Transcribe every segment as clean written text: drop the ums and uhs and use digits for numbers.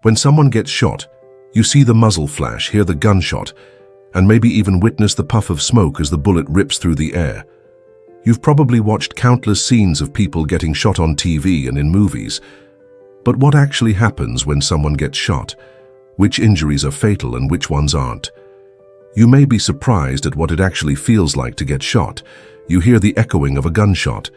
When someone gets shot, you see the muzzle flash, hear the gunshot, and maybe even witness the puff of smoke as the bullet rips through the air. You've probably watched countless scenes of people getting shot on TV and in movies. But what actually happens when someone gets shot? Which injuries are fatal and which ones aren't? You may be surprised at what it actually feels like to get shot. You hear the echoing of a gunshot.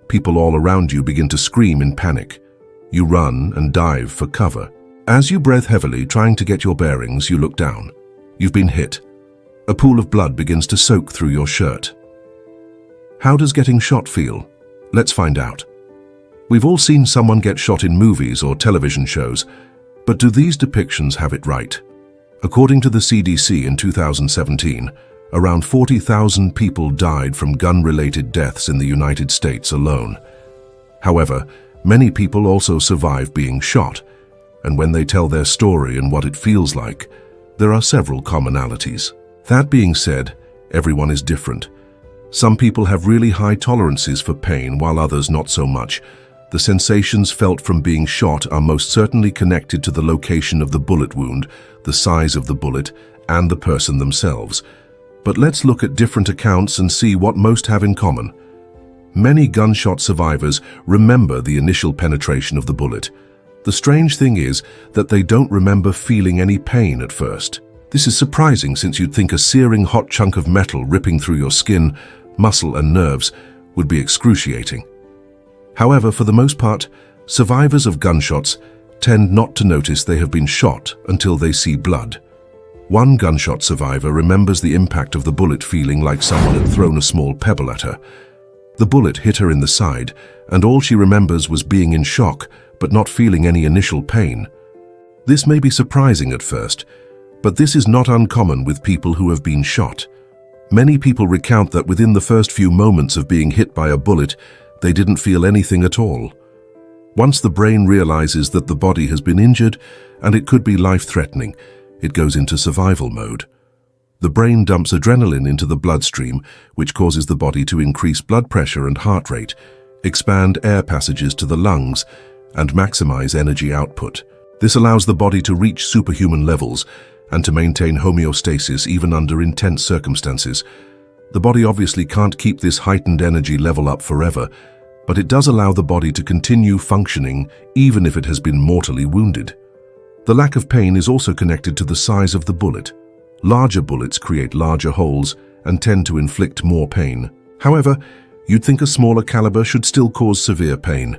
People all around you begin to scream in panic. You run and dive for cover. As you breathe heavily, trying to get your bearings, you look down. You've been hit. A pool of blood begins to soak through your shirt. How does getting shot feel? Let's find out. We've all seen someone get shot in movies or television shows, but do these depictions have it right? According to the CDC in 2017, around 40,000 people died from gun-related deaths in the United States alone. However, many people also survive being shot, and when they tell their story and what it feels like, there are several commonalities. That being said, everyone is different. Some people have really high tolerances for pain, while others not so much. The sensations felt from being shot are most certainly connected to the location of the bullet wound, the size of the bullet, and the person themselves. But let's look at different accounts and see what most have in common. Many gunshot survivors remember the initial penetration of the bullet. The strange thing is that they don't remember feeling any pain at first. This is surprising, since you'd think a searing hot chunk of metal ripping through your skin, muscle and nerves would be excruciating. However, for the most part, survivors of gunshots tend not to notice they have been shot until they see blood. One gunshot survivor remembers the impact of the bullet feeling like someone had thrown a small pebble at her. The bullet hit her in the side, and all she remembers was being in shock, but not feeling any initial pain. This may be surprising at first, but this is not uncommon with people who have been shot. Many people recount that within the first few moments of being hit by a bullet, they didn't feel anything at all. Once the brain realizes that the body has been injured and it could be life-threatening, it goes into survival mode. The brain dumps adrenaline into the bloodstream, which causes the body to increase blood pressure and heart rate, expand air passages to the lungs, and maximize energy output. This allows the body to reach superhuman levels and to maintain homeostasis even under intense circumstances. The body obviously can't keep this heightened energy level up forever, but it does allow the body to continue functioning even if it has been mortally wounded. The lack of pain is also connected to the size of the bullet. Larger bullets create larger holes and tend to inflict more pain. However, you'd think a smaller caliber should still cause severe pain.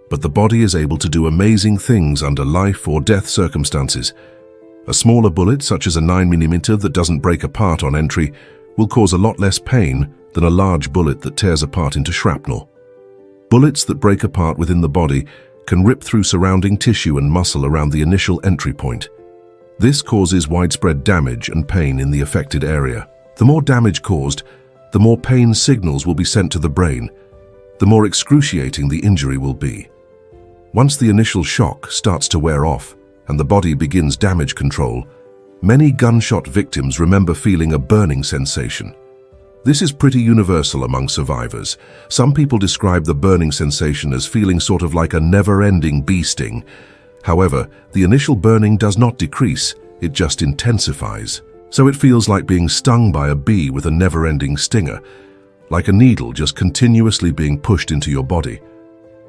But the body is able to do amazing things under life or death circumstances. A smaller bullet, such as a 9mm that doesn't break apart on entry, will cause a lot less pain than a large bullet that tears apart into shrapnel. Bullets that break apart within the body can rip through surrounding tissue and muscle around the initial entry point. This causes widespread damage and pain in the affected area. The more damage caused, the more pain signals will be sent to the brain, the more excruciating the injury will be. Once the initial shock starts to wear off and the body begins damage control, many gunshot victims remember feeling a burning sensation. This is pretty universal among survivors. Some people describe the burning sensation as feeling sort of like a never-ending bee sting. However, the initial burning does not decrease, it just intensifies. So it feels like being stung by a bee with a never-ending stinger, like a needle just continuously being pushed into your body.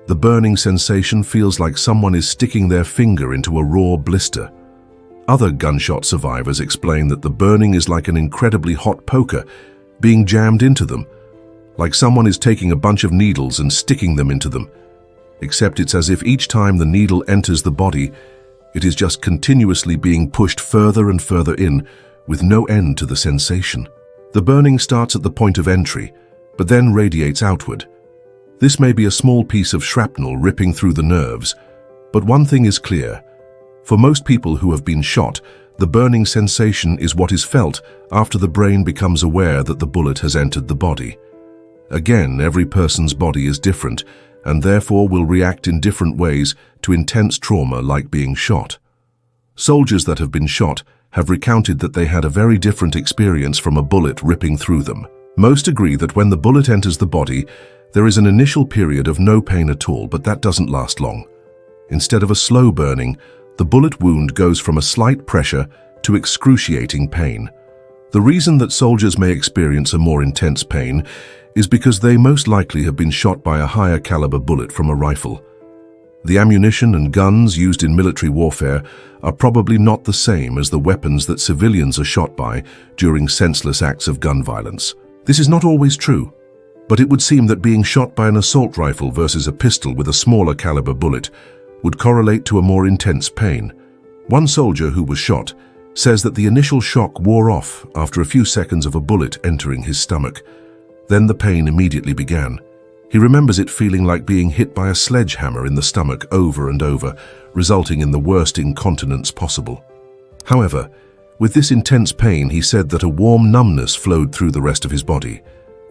The burning sensation feels like someone is sticking their finger into a raw blister. Other gunshot survivors explain that the burning is like an incredibly hot poker being jammed into them, like someone is taking a bunch of needles and sticking them into them. Except it's as if each time the needle enters the body, it is just continuously being pushed further and further in, with no end to the sensation. The burning starts at the point of entry, but then radiates outward. This may be a small piece of shrapnel ripping through the nerves, but one thing is clear. For most people who have been shot, the burning sensation is what is felt after the brain becomes aware that the bullet has entered the body. Again, every person's body is different, and therefore will react in different ways to intense trauma like being shot. Soldiers that have been shot have recounted that they had a very different experience from a bullet ripping through them. Most agree that when the bullet enters the body, there is an initial period of no pain at all, but that doesn't last long. Instead of a slow burning, The bullet wound goes from a slight pressure to excruciating pain. The reason that soldiers may experience a more intense pain is because they most likely have been shot by a higher caliber bullet from a rifle. The ammunition and guns used in military warfare are probably not the same as the weapons that civilians are shot by during senseless acts of gun violence. This is not always true, but it would seem that being shot by an assault rifle versus a pistol with a smaller caliber bullet would correlate to a more intense pain. One soldier who was shot says that the initial shock wore off after a few seconds of a bullet entering his stomach. Then the pain immediately began. He remembers it feeling like being hit by a sledgehammer in the stomach over and over, resulting in the worst incontinence possible. However, with this intense pain, he said that a warm numbness flowed through the rest of his body,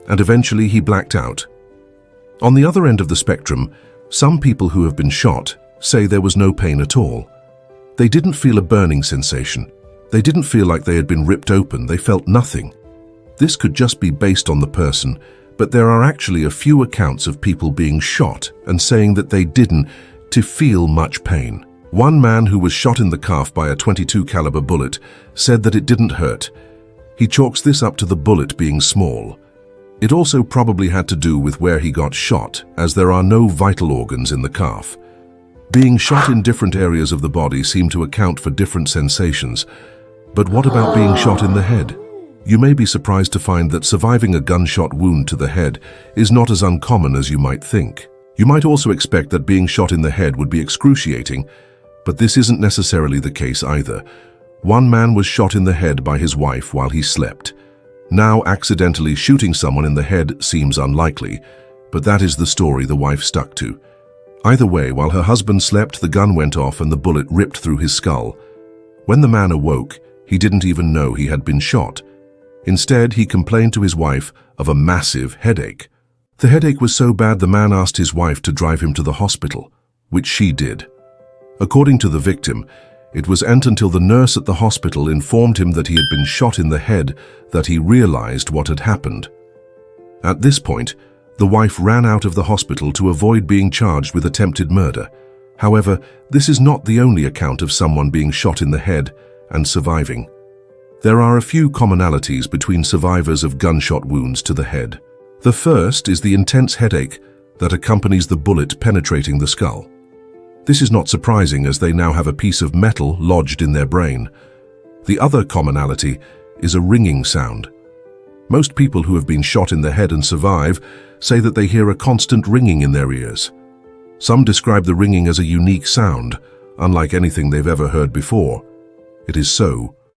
and eventually he blacked out. On the other end of the spectrum, some people who have been shot say there was no pain at all. They didn't feel a burning sensation. They didn't feel like they had been ripped open. They felt nothing. This could just be based on the person, but there are actually a few accounts of people being shot and saying that they didn't feel much pain. One man who was shot in the calf by a .22 caliber bullet said that it didn't hurt. He chalks this up to the bullet being small. It also probably had to do with where he got shot, as there are no vital organs in the calf. Being shot in different areas of the body seem to account for different sensations. But what about being shot in the head? You may be surprised to find that surviving a gunshot wound to the head is not as uncommon as you might think. You might also expect that being shot in the head would be excruciating, but this isn't necessarily the case either. One man was shot in the head by his wife while he slept. Now, accidentally shooting someone in the head seems unlikely, but that is the story the wife stuck to. Either way, while her husband slept, the gun went off and the bullet ripped through his skull. When the man awoke, he didn't even know he had been shot. Instead, he complained to his wife of a massive headache. The headache was so bad the man asked his wife to drive him to the hospital, which she did. According to the victim, it wasn't until the nurse at the hospital informed him that he had been shot in the head that he realized what had happened. At this point, the wife ran out of the hospital to avoid being charged with attempted murder. However, this is not the only account of someone being shot in the head and surviving. There are a few commonalities between survivors of gunshot wounds to the head. The first is the intense headache that accompanies the bullet penetrating the skull. This is not surprising, as they now have a piece of metal lodged in their brain. The other commonality is a ringing sound. Most people who have been shot in the head and survive say that they hear a constant ringing in their ears. Some describe the ringing as a unique sound, unlike anything they've ever heard before. It is so